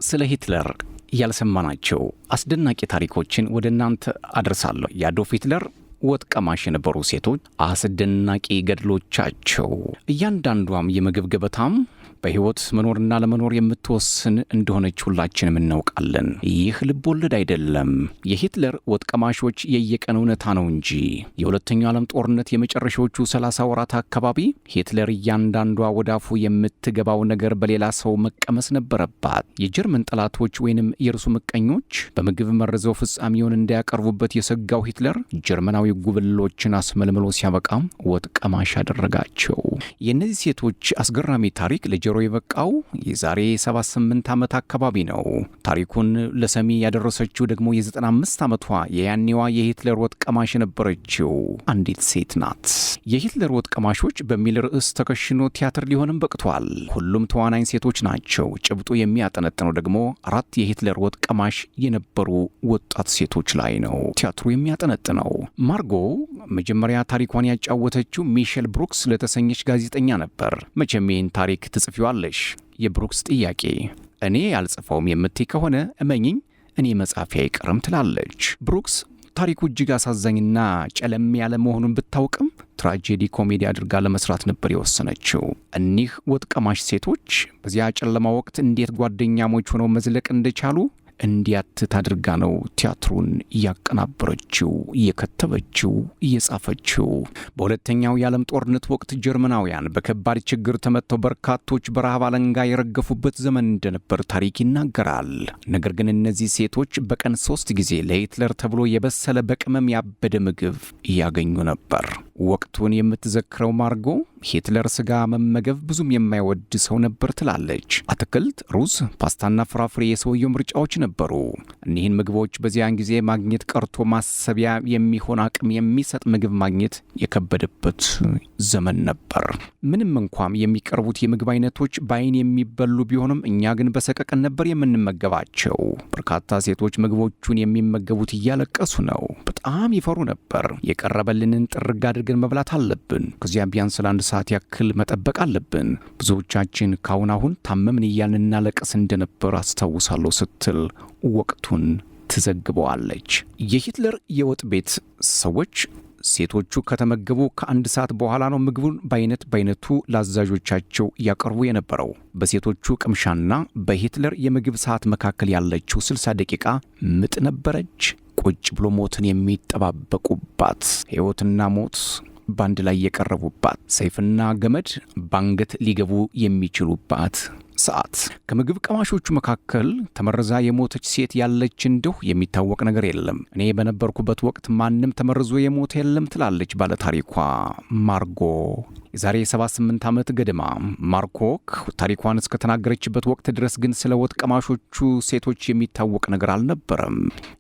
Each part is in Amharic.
ስለ ሂትለር ያልሰማናቸው አስደናቂ ታሪኮችን ወደ እናንተ አድርሳለሁ። የአዶልፍ ሂትለር ወጥ ቀማሽ የነበሩ ሴቶች አስደናቂ ገድሎቻቸው፣ እያንዳንዷም የምግብ ገበታም በሕይወት መኖርና ለመኖር የምትወስን እንደሆነች ሁላችንም እናውቃለን። ይህ ልብ ወለድ አይደለም። የሂትለር ወጥ ቀማሾች የየቀን እውነታ ነው እንጂ። የሁለተኛው ዓለም ጦርነት የመጨረሻዎቹ 30 ወራት አካባቢ ሂትለር እያንዳንዷ ወደ አፉ የምትገባው ነገር በሌላ ሰው መቀመስ ነበረባት። የጀርመን ጠላቶች ወይንም የእርሱ ምቀኞች በምግብ መርዘው ፍጻሜውን እንዳያቀርቡበት የሰጋው ሂትለር ጀርመናዊ ጉብሎችን አስመልምሎ ሲያበቃም ወጥ ቀማሽ አደረጋቸው። የእነዚህ ሴቶች አስገራሚ ታሪክ ጆሮ የበቃው የዛሬ 78 ዓመት አካባቢ ነው። ታሪኩን ለሰሚ ያደረሰችው ደግሞ የ95 ዓመቷ የያኔዋ የሂትለር ወጥ ቀማሽ የነበረችው አንዲት ሴት ናት። የሂትለር ወጥ ቀማሾች በሚል ርዕስ ተከሽኖ ቲያትር ሊሆንም በቅቷል። ሁሉም ተዋናኝ ሴቶች ናቸው። ጭብጡ የሚያጠነጥነው ደግሞ 4 የሂትለር ወጥ ቀማሽ የነበሩ ወጣት ሴቶች ላይ ነው ቲያትሩ የሚያጠነጥነው። ማርጎ መጀመሪያ ታሪኳን ያጫወተችው ሚሼል ብሩክስ ለተሰኘች ጋዜጠኛ ነበር። መቼም ይህን ታሪክ ትጽፊዋለሽ? የብሩክስ ጥያቄ። እኔ ያልጽፈውም የምትይ ከሆነ እመኝኝ እኔ መጻፊ አይቀርም ትላለች። ብሩክስ ታሪኩ እጅግ አሳዛኝና ጨለም ያለ መሆኑን ብታውቅም ትራጄዲ ኮሜዲ አድርጋ ለመስራት ነበር የወሰነችው። እኒህ ወጥ ቀማሽ ሴቶች በዚያ ጨለማ ወቅት እንዴት ጓደኛሞች ሆነው መዝለቅ እንደቻሉ እንዲያትት አድርጋ ነው ቲያትሩን እያቀናበረችው፣ እየከተበችው፣ እየጻፈችው። በሁለተኛው የዓለም ጦርነት ወቅት ጀርመናውያን በከባድ ችግር ተመተው በርካቶች በረሃብ አለንጋ የረገፉበት ዘመን እንደነበር ታሪክ ይናገራል። ነገር ግን እነዚህ ሴቶች በቀን 3 ጊዜ ለሂትለር ተብሎ የበሰለ በቅመም ያበደ ምግብ እያገኙ ነበር። ወቅቱን የምትዘክረው ማርጎ ሂትለር ስጋ መመገብ ብዙም የማይወድ ሰው ነበር ትላለች። አትክልት፣ ሩዝ፣ ፓስታና ፍራፍሬ የሰውየው ምርጫዎች ነበሩ። እኒህን ምግቦች በዚያን ጊዜ ማግኘት ቀርቶ ማሰቢያ የሚሆን አቅም የሚሰጥ ምግብ ማግኘት የከበደበት ዘመን ነበር። ምንም እንኳን የሚቀርቡት የምግብ አይነቶች በአይን የሚበሉ ቢሆንም እኛ ግን በሰቀቀን ነበር የምንመገባቸው። በርካታ ሴቶች ምግቦቹን የሚመገቡት እያለቀሱ ነው። በጣም ይፈሩ ነበር። የቀረበልንን ጥርግ አድርገን መብላት አለብን። ከዚያም ቢያንስ ለአንድ ሰዓት ያክል መጠበቅ አለብን። ብዙዎቻችን ካሁን አሁን ታመምን እያልን እናለቅስ እንደነበር አስታውሳለሁ ስትል ወቅቱን ትዘግበዋለች። የሂትለር የወጥ ቤት ሰዎች ሴቶቹ ከተመገቡ ከ1 ሰዓት በኋላ ነው ምግቡን በአይነቱ ለአዛዦቻቸው ያቀርቡ የነበረው። በሴቶቹ ቅምሻና በሂትለር የምግብ ሰዓት መካከል ያለችው 60 ደቂቃ ምጥ ነበረች። ቁጭ ብሎ ሞትን የሚጠባበቁባት፣ ሕይወትና ሞት ባንድ ላይ የቀረቡባት፣ ሰይፍና ገመድ ባንገት ሊገቡ የሚችሉባት ሰዓት። ከምግብ ቀማሾቹ መካከል ተመርዛ የሞተች ሴት ያለች እንደሁ የሚታወቅ ነገር የለም። እኔ በነበርኩበት ወቅት ማንም ተመርዞ የሞተ የለም ትላለች ባለታሪኳ ማርጎ። የዛሬ 78 ዓመት ገደማ ማርኮክ ታሪኳን እስከተናገረችበት ወቅት ድረስ ግን ስለ ወጥ ቀማሾቹ ሴቶች የሚታወቅ ነገር አልነበረም።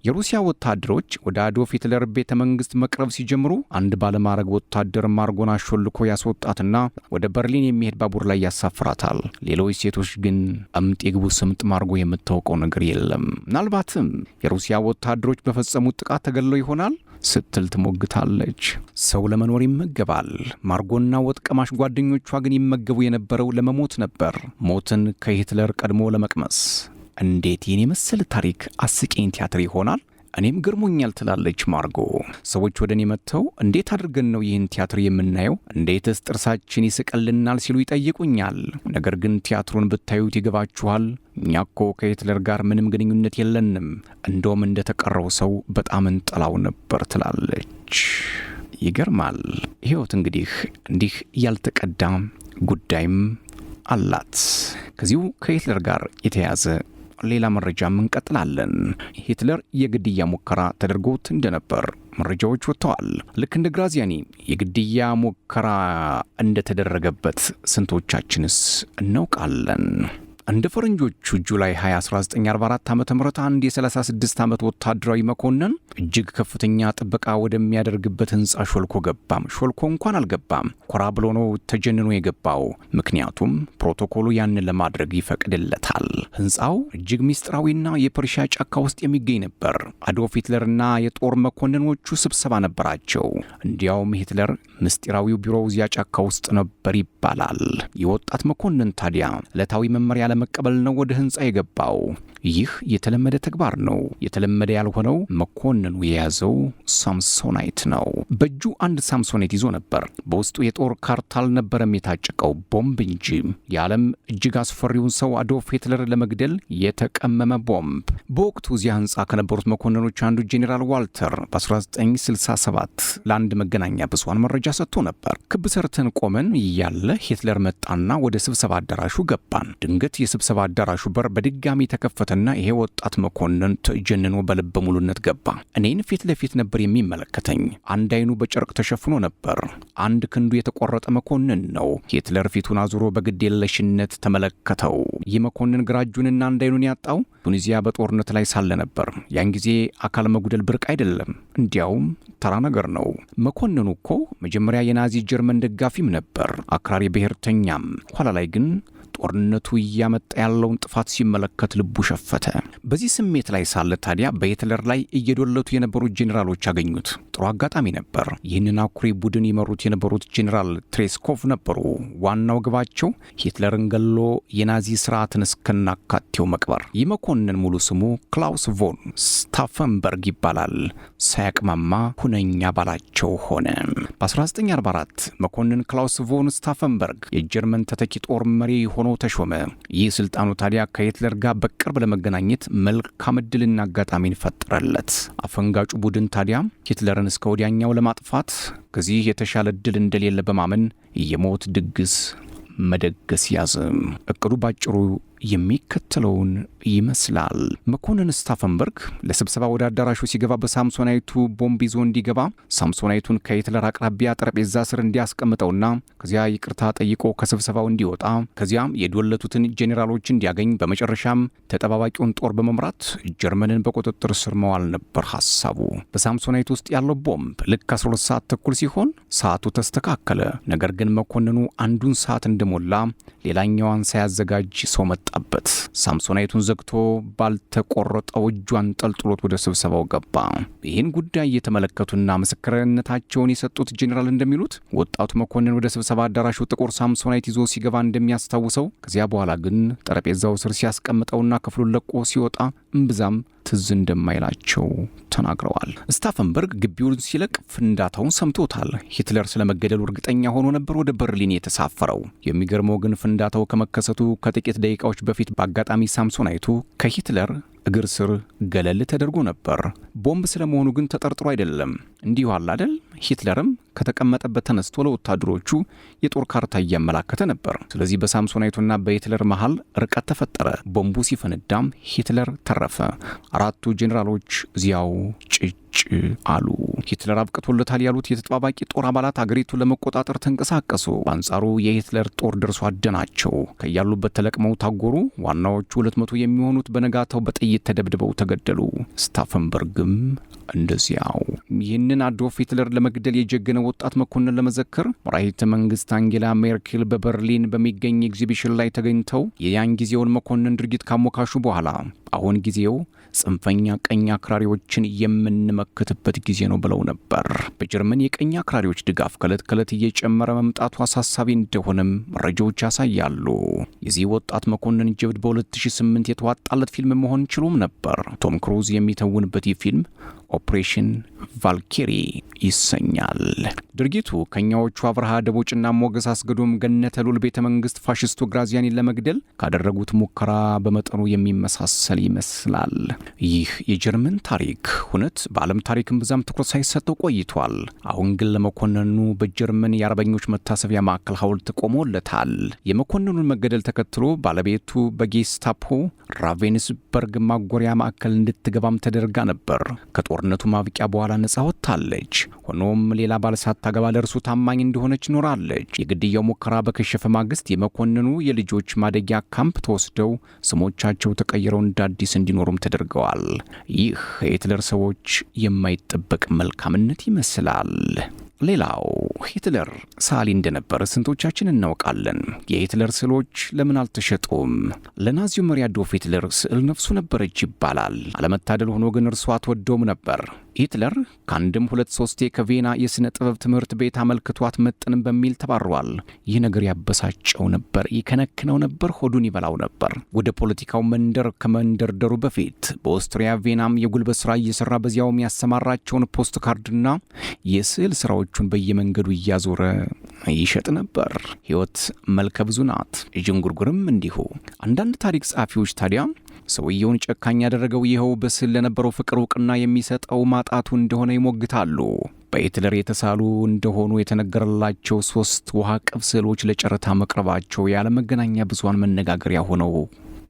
የሩሲያ ወታደሮች ወደ አዶልፍ ሂትለር ቤተ መንግስት መቅረብ ሲጀምሩ አንድ ባለማዕረግ ወታደር ማርጎን አሾልኮ ያስወጣትና ወደ በርሊን የሚሄድ ባቡር ላይ ያሳፍራታል። ሌሎች ሴቶች ግን እምጥ የግቡ ስምጥ ማርጎ የምታውቀው ነገር የለም። ምናልባትም የሩሲያ ወታደሮች በፈጸሙት ጥቃት ተገድለው ይሆናል ስትል ትሞግታለች። ሰው ለመኖር ይመገባል። ማርጎና ወጥ ቀማሽ ጓደኞቿ ግን ይመገቡ የነበረው ለመሞት ነበር፣ ሞትን ከሂትለር ቀድሞ ለመቅመስ። እንዴት ይህን የመሰለ ታሪክ አስቂኝ ቲያትር ይሆናል? እኔም ገርሞኛል ትላለች ማርጎ። ሰዎች ወደ እኔ መጥተው እንዴት አድርገን ነው ይህን ቲያትር የምናየው? እንዴትስ ጥርሳችን ይስቀልናል ሲሉ ይጠይቁኛል። ነገር ግን ቲያትሩን ብታዩት ይገባችኋል። እኛ እኮ ከሂትለር ጋር ምንም ግንኙነት የለንም። እንደውም እንደተቀረው ሰው በጣም እንጠላው ነበር ትላለች። ይገርማል። ሕይወት እንግዲህ እንዲህ ያልተቀዳ ጉዳይም አላት። ከዚሁ ከሂትለር ጋር የተያዘ ሌላ መረጃም እንቀጥላለን። ሂትለር የግድያ ሙከራ ተደርጎት እንደነበር መረጃዎች ወጥተዋል። ልክ እንደ ግራዚያኒ የግድያ ሙከራ እንደተደረገበት ስንቶቻችንስ እናውቃለን? እንደ ፈረንጆቹ ጁላይ 20 1944 ዓ.ም አንድ የ36 ዓመት ወታደራዊ መኮንን እጅግ ከፍተኛ ጥበቃ ወደሚያደርግበት ህንፃ ሾልኮ ገባም። ሾልኮ እንኳን አልገባም፣ ኮራ ብሎ ነው ተጀንኖ የገባው። ምክንያቱም ፕሮቶኮሉ ያንን ለማድረግ ይፈቅድለታል። ህንፃው እጅግ ሚስጥራዊና የፐርሺያ ጫካ ውስጥ የሚገኝ ነበር። አዶልፍ ሂትለርና የጦር መኮንኖቹ ስብሰባ ነበራቸው። እንዲያውም ሂትለር ምስጢራዊው ቢሮው እዚያ ጫካ ውስጥ ነበር ይባላል። የወጣት መኮንን ታዲያ ዕለታዊ መመሪያ ላለመቀበል ነው ወደ ሕንፃ የገባው። ይህ የተለመደ ተግባር ነው። የተለመደ ያልሆነው መኮንኑ የያዘው ሳምሶናይት ነው። በእጁ አንድ ሳምሶናይት ይዞ ነበር። በውስጡ የጦር ካርታ አልነበረም የታጨቀው፣ ቦምብ እንጂ። የዓለም እጅግ አስፈሪውን ሰው አዶልፍ ሂትለር ለመግደል የተቀመመ ቦምብ። በወቅቱ እዚያ ሕንፃ ከነበሩት መኮንኖች አንዱ ጄኔራል ዋልተር በ1967 ለአንድ መገናኛ ብዙሃን መረጃ ሰጥቶ ነበር። ክብ ሰርተን ቆመን እያለ ሂትለር መጣና ወደ ስብሰባ አዳራሹ ገባን። ድንገት የስብሰባ አዳራሹ በር በድጋሚ ተከፈተ እና ይሄ ወጣት መኮንን ተጀንኖ በልበ ሙሉነት ገባ። እኔን ፊት ለፊት ነበር የሚመለከተኝ። አንድ አይኑ በጨርቅ ተሸፍኖ ነበር። አንድ ክንዱ የተቆረጠ መኮንን ነው። ሂትለር ፊቱን አዙሮ በግዴለሽነት ተመለከተው። ይህ መኮንን ግራ እጁንና አንድ አይኑን ያጣው ቱኒዚያ በጦርነት ላይ ሳለ ነበር። ያን ጊዜ አካል መጉደል ብርቅ አይደለም፣ እንዲያውም ተራ ነገር ነው። መኮንኑ እኮ መጀመሪያ የናዚ ጀርመን ደጋፊም ነበር፣ አክራሪ ብሔርተኛም። ኋላ ላይ ግን ጦርነቱ እያመጣ ያለውን ጥፋት ሲመለከት ልቡ ሸፈተ። በዚህ ስሜት ላይ ሳለ ታዲያ በሂትለር ላይ እየዶለቱ የነበሩት ጄኔራሎች አገኙት። ጥሩ አጋጣሚ ነበር። ይህንን አኩሪ ቡድን ይመሩት የነበሩት ጄኔራል ትሬስኮቭ ነበሩ። ዋናው ግባቸው ሂትለርን ገሎ የናዚ ስርዓትን እስከናካቴው መቅበር። ይህ መኮንን ሙሉ ስሙ ክላውስ ቮን ስታፈንበርግ ይባላል። ሳያቅማማ ሁነኛ ባላቸው ሆነ። በ1944 መኮንን ክላውስ ቮን ስታፈንበርግ የጀርመን ተተኪ ጦር መሪ ሆኖ ተሾመ። ይህ ስልጣኑ ታዲያ ከሂትለር ጋር በቅርብ ለመገናኘት መልካም ዕድልና አጋጣሚን ፈጠረለት። አፈንጋጩ ቡድን ታዲያ ሂትለርን እስከ ወዲያኛው ለማጥፋት ከዚህ የተሻለ ዕድል እንደሌለ በማመን የሞት ድግስ መደገስ ያዘ። እቅዱ ባጭሩ የሚከተለውን ይመስላል። መኮንን ስታፈንበርግ ለስብሰባ ወደ አዳራሹ ሲገባ በሳምሶናይቱ ቦምብ ይዞ እንዲገባ ሳምሶናይቱን ከሂትለር አቅራቢያ ጠረጴዛ ስር እንዲያስቀምጠውና ከዚያ ይቅርታ ጠይቆ ከስብሰባው እንዲወጣ፣ ከዚያም የዶለቱትን ጄኔራሎች እንዲያገኝ፣ በመጨረሻም ተጠባባቂውን ጦር በመምራት ጀርመንን በቁጥጥር ስር መዋል ነበር ሐሳቡ። በሳምሶናይት ውስጥ ያለው ቦምብ ልክ 12 ሰዓት ተኩል ሲሆን ሰዓቱ ተስተካከለ። ነገር ግን መኮንኑ አንዱን ሰዓት እንደሞላ ሌላኛዋን ሳያዘጋጅ ሰው መጣበት። ሳምሶናይቱን ዘግቶ ባልተቆረጠው እጇን ጠልጥሎት ወደ ስብሰባው ገባ። ይህን ጉዳይ እየተመለከቱና ምስክርነታቸውን የሰጡት ጄኔራል እንደሚሉት ወጣቱ መኮንን ወደ ስብሰባ አዳራሹ ጥቁር ሳምሶናይት ይዞ ሲገባ እንደሚያስታውሰው፣ ከዚያ በኋላ ግን ጠረጴዛው ስር ሲያስቀምጠውና ክፍሉን ለቆ ሲወጣ እምብዛም ትዝ እንደማይላቸው ተናግረዋል። ስታፈንበርግ ግቢውን ሲለቅ ፍንዳታውን ሰምቶታል። ሂትለር ስለመገደሉ እርግጠኛ ሆኖ ነበር ወደ በርሊን የተሳፈረው። የሚገርመው ግን ፍንዳታው ከመከሰቱ ከጥቂት ደቂቃዎች በፊት በአጋጣሚ ሳምሶናይቱ ከሂትለር እግር ስር ገለል ተደርጎ ነበር። ቦምብ ስለመሆኑ ግን ተጠርጥሮ አይደለም። እንዲሁ አለ አይደል? ሂትለርም ከተቀመጠበት ተነስቶ ለወታደሮቹ የጦር ካርታ እያመላከተ ነበር። ስለዚህ በሳምሶናይቱና በሂትለር መሃል ርቀት ተፈጠረ። ቦምቡ ሲፈነዳም ሂትለር ተረፈ። አራቱ ጄኔራሎች እዚያው ጭጭ አሉ። ሂትለር አብቅቶለታል ያሉት የተጠባባቂ ጦር አባላት አገሪቱን ለመቆጣጠር ተንቀሳቀሱ። በአንጻሩ የሂትለር ጦር ደርሶ አደናቸው። ከያሉበት ተለቅመው ታጎሩ። ዋናዎቹ 200 የሚሆኑት በነጋታው በጥይት ተደብድበው ተገደሉ። ስታፈንበርግም እንደዚያው። ይህንን አዶልፍ ሂትለር ለመግደል የጀገነ ወጣት መኮንን ለመዘከር መራሒተ መንግስት አንጌላ ሜርኬል በበርሊን በሚገኝ ኤግዚቢሽን ላይ ተገኝተው የያን ጊዜውን መኮንን ድርጊት ካሞካሹ በኋላ አሁን ጊዜው ጽንፈኛ ቀኝ አክራሪዎችን የምንመክትበት ጊዜ ነው ብለው ነበር። በጀርመን የቀኝ አክራሪዎች ድጋፍ ከዕለት ከዕለት እየጨመረ መምጣቱ አሳሳቢ እንደሆነም መረጃዎች ያሳያሉ። የዚህ ወጣት መኮንን ጀብድ በ2008 የተዋጣለት ፊልም መሆን ችሎም ነበር። ቶም ክሩዝ የሚተውንበት ይህ ፊልም ኦፕሬሽን ቫልኬሪ ይሰኛል። ድርጊቱ ከኛዎቹ አብርሃ ደቦጭና ሞገስ አስገዶም ገነተ ሉል ቤተ መንግስት ፋሽስቱ ግራዚያኒን ለመግደል ካደረጉት ሙከራ በመጠኑ የሚመሳሰል ይመስላል። ይህ የጀርመን ታሪክ ሁነት በዓለም ታሪክም ብዛም ትኩረት ሳይሰጠው ቆይቷል። አሁን ግን ለመኮንኑ በጀርመን የአርበኞች መታሰቢያ ማዕከል ሐውልት ቆሞለታል። የመኮንኑን መገደል ተከትሎ ባለቤቱ በጌስታፖ ራቬንስበርግ ማጎሪያ ማዕከል እንድትገባም ተደርጋ ነበር። ከጦርነቱ ማብቂያ በኋላ ነጻ ወጥታለች። ሆኖም ሌላ ባል ሳታገባ ለእርሱ ታማኝ እንደሆነች ኖራለች። የግድያው ሙከራ በከሸፈ ማግስት የመኮንኑ የልጆች ማደጊያ ካምፕ ተወስደው ስሞቻቸው ተቀይረው እንደ አዲስ እንዲኖሩም ተደርገዋል። ይህ ከሂትለር ሰዎች የማይጠበቅ መልካምነት ይመስላል። ሌላው ሂትለር ሳሊ እንደነበር ስንቶቻችን እናውቃለን? የሂትለር ስዕሎች ለምን አልተሸጡም? ለናዚው መሪ አዶልፍ ሂትለር ስዕል ነፍሱ ነበረች ይባላል። አለመታደል ሆኖ ግን እርሷ አትወደውም ነበር። ሂትለር ከአንድም ሁለት ሶስቴ ከቬና የሥነ ጥበብ ትምህርት ቤት አመልክቷት መጥንም በሚል ተባሯል። ይህ ነገር ያበሳጨው ነበር፣ ይከነክነው ነበር፣ ሆዱን ይበላው ነበር። ወደ ፖለቲካው መንደር ከመንደርደሩ በፊት በኦስትሪያ ቬናም የጉልበት ሥራ እየሠራ በዚያውም ያሰማራቸውን ፖስት ካርድና የስዕል ሥራዎቹን በየመንገዱ እያዞረ ይሸጥ ነበር። ሕይወት መልከ ብዙ ናት፣ ዥንጉርጉርም እንዲሁ። አንዳንድ ታሪክ ጸሐፊዎች ታዲያ ሰውየውን ጨካኝ ያደረገው ይኸው በስዕል ለነበረው ፍቅር እውቅና የሚሰጠው ማጣቱ እንደሆነ ይሞግታሉ። በሂትለር የተሳሉ እንደሆኑ የተነገረላቸው 3 ውሃ ቅብ ስዕሎች ለጨረታ መቅረባቸው ያለ መገናኛ ብዙሃን መነጋገሪያ ሆነው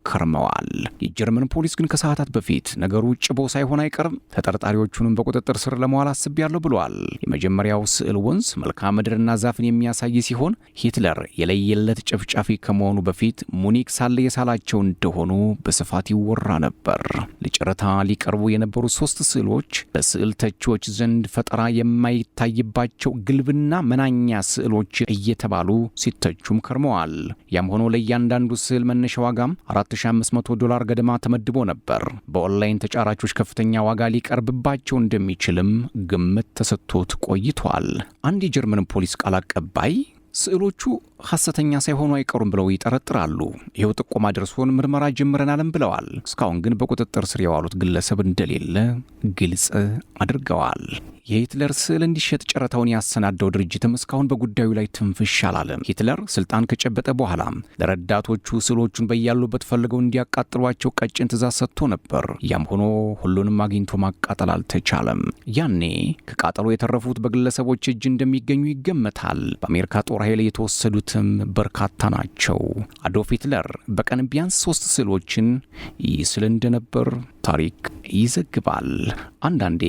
ከርመዋል። የጀርመን ፖሊስ ግን ከሰዓታት በፊት ነገሩ ጭቦ ሳይሆን አይቀርም፣ ተጠርጣሪዎቹንም በቁጥጥር ስር ለመዋል አስቤያለሁ ብሏል። የመጀመሪያው ስዕል ወንዝ፣ መልክዓ ምድርና ዛፍን የሚያሳይ ሲሆን ሂትለር የለየለት ጨፍጫፊ ከመሆኑ በፊት ሙኒክ ሳለ የሳላቸው እንደሆኑ በስፋት ይወራ ነበር። ለጨረታ ሊቀርቡ የነበሩ 3 ስዕሎች በስዕል ተቺዎች ዘንድ ፈጠራ የማይታይባቸው ግልብና መናኛ ስዕሎች እየተባሉ ሲተቹም ከርመዋል። ያም ሆኖ ለእያንዳንዱ ስዕል መነሻ ዋጋም $4500 ገደማ ተመድቦ ነበር። በኦንላይን ተጫራቾች ከፍተኛ ዋጋ ሊቀርብባቸው እንደሚችልም ግምት ተሰጥቶት ቆይቷል። አንድ የጀርመን ፖሊስ ቃል አቀባይ ስዕሎቹ ሐሰተኛ ሳይሆኑ አይቀሩም ብለው ይጠረጥራሉ። ይኸው ጥቆማ ደርሶን ምርመራ ጀምረናልም ብለዋል። እስካሁን ግን በቁጥጥር ስር የዋሉት ግለሰብ እንደሌለ ግልጽ አድርገዋል። የሂትለር ስዕል እንዲሸጥ ጨረታውን ያሰናዳው ድርጅትም እስካሁን በጉዳዩ ላይ ትንፍሽ አላለም። ሂትለር ስልጣን ከጨበጠ በኋላ ለረዳቶቹ ስዕሎቹን በያሉበት ፈልገው እንዲያቃጥሏቸው ቀጭን ትእዛዝ ሰጥቶ ነበር። ያም ሆኖ ሁሉንም አግኝቶ ማቃጠል አልተቻለም። ያኔ ከቃጠሎ የተረፉት በግለሰቦች እጅ እንደሚገኙ ይገመታል። በአሜሪካ ጦር ኃይል የተወሰዱትም በርካታ ናቸው። አዶልፍ ሂትለር በቀን ቢያንስ 3 ስዕሎችን ይስል እንደነበር ታሪክ ይዘግባል። አንዳንዴ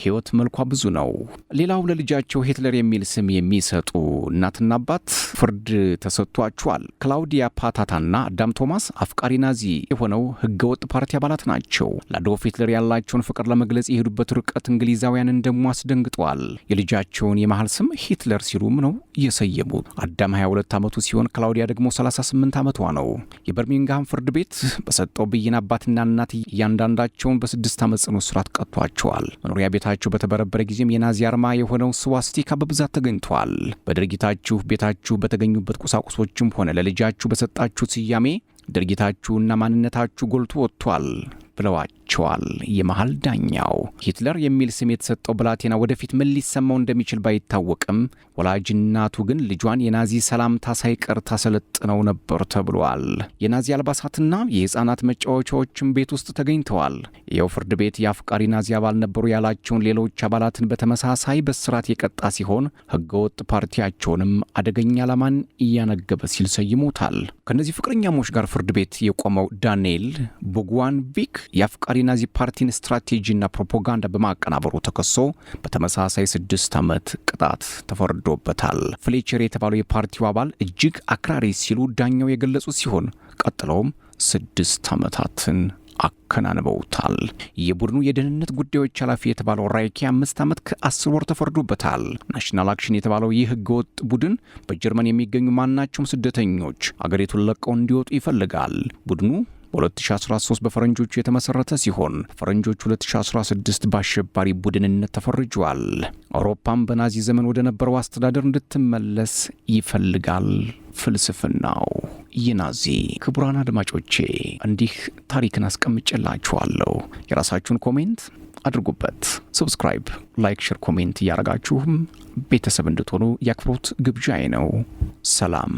ሕይወት መልኳ ብዙ ነው። ሌላው ለልጃቸው ሂትለር የሚል ስም የሚሰጡ እናትና አባት ፍርድ ተሰጥቷቸዋል። ክላውዲያ ፓታታና አዳም ቶማስ አፍቃሪ ናዚ የሆነው ህገወጥ ፓርቲ አባላት ናቸው። ለአዶልፍ ሂትለር ያላቸውን ፍቅር ለመግለጽ የሄዱበት ርቀት እንግሊዛውያንን ደግሞ አስደንግጧል። የልጃቸውን የመሃል ስም ሂትለር ሲሉም ነው የሰየሙት። አዳም 22 ዓመቱ ሲሆን ክላውዲያ ደግሞ 38 ዓመቷ ነው። የበርሚንግሃም ፍርድ ቤት በሰጠው ብይን አባትና እናት እያንዳንዳቸውን በ6 ዓመት ጽኑ እስራት ቀጥቷቸዋል። መኖሪያ ቤታቸው በተበረበረ ጊዜም የናዚ አርማ የሆነው ስዋስቲካ በብዛት ተገኝቷል። በድርጊታችሁ ቤታችሁ በተገኙበት ቁሳቁሶችም ሆነ ለልጃችሁ በሰጣችሁ ስያሜ ድርጊታችሁና ማንነታችሁ ጎልቶ ወጥቷል ብለዋቸዋል የመሃል ዳኛው። ሂትለር የሚል ስም የተሰጠው ብላቴና ወደፊት ምን ሊሰማው እንደሚችል ባይታወቅም ወላጅ እናቱ ግን ልጇን የናዚ ሰላምታ ሳይቀር ታሰለጥነው ነበር ተብሏል። የናዚ አልባሳትና የሕፃናት መጫወቻዎችም ቤት ውስጥ ተገኝተዋል። ይኸው ፍርድ ቤት የአፍቃሪ ናዚ አባል ነበሩ ያላቸውን ሌሎች አባላትን በተመሳሳይ በስራት የቀጣ ሲሆን ህገወጥ ፓርቲያቸውንም አደገኛ ዓላማን እያነገበ ሲል ሰይሞታል። ከእነዚህ ፍቅረኛሞች ጋር ፍርድ ቤት የቆመው ዳንኤል ቦጓንቪክ የአፍቃሪ ናዚ ፓርቲን ስትራቴጂና ፕሮፓጋንዳ በማቀናበሩ ተከሶ በተመሳሳይ 6 ዓመት ቅጣት ተፈርዶበታል። ፍሌቸር የተባለው የፓርቲው አባል እጅግ አክራሪ ሲሉ ዳኛው የገለጹ ሲሆን ቀጥለውም 6 ዓመታትን አከናንበውታል። የቡድኑ የደህንነት ጉዳዮች ኃላፊ የተባለው ራይኪ 5 ዓመት ከ10 ወር ተፈርዶበታል። ናሽናል አክሽን የተባለው ይህ ህገወጥ ቡድን በጀርመን የሚገኙ ማናቸውም ስደተኞች አገሪቱን ለቀው እንዲወጡ ይፈልጋል። ቡድኑ በ2013 በፈረንጆቹ የተመሰረተ ሲሆን ፈረንጆቹ 2016 በአሸባሪ ቡድንነት ተፈርጇል። አውሮፓም በናዚ ዘመን ወደ ነበረው አስተዳደር እንድትመለስ ይፈልጋል ፍልስፍናው የናዚ። ክቡራን አድማጮቼ እንዲህ ታሪክን አስቀምጬላችኋለሁ። የራሳችሁን ኮሜንት አድርጉበት። ሰብስክራይብ፣ ላይክ፣ ሼር፣ ኮሜንት እያረጋችሁም ቤተሰብ እንድትሆኑ የአክብሮት ግብዣዬ ነው። ሰላም።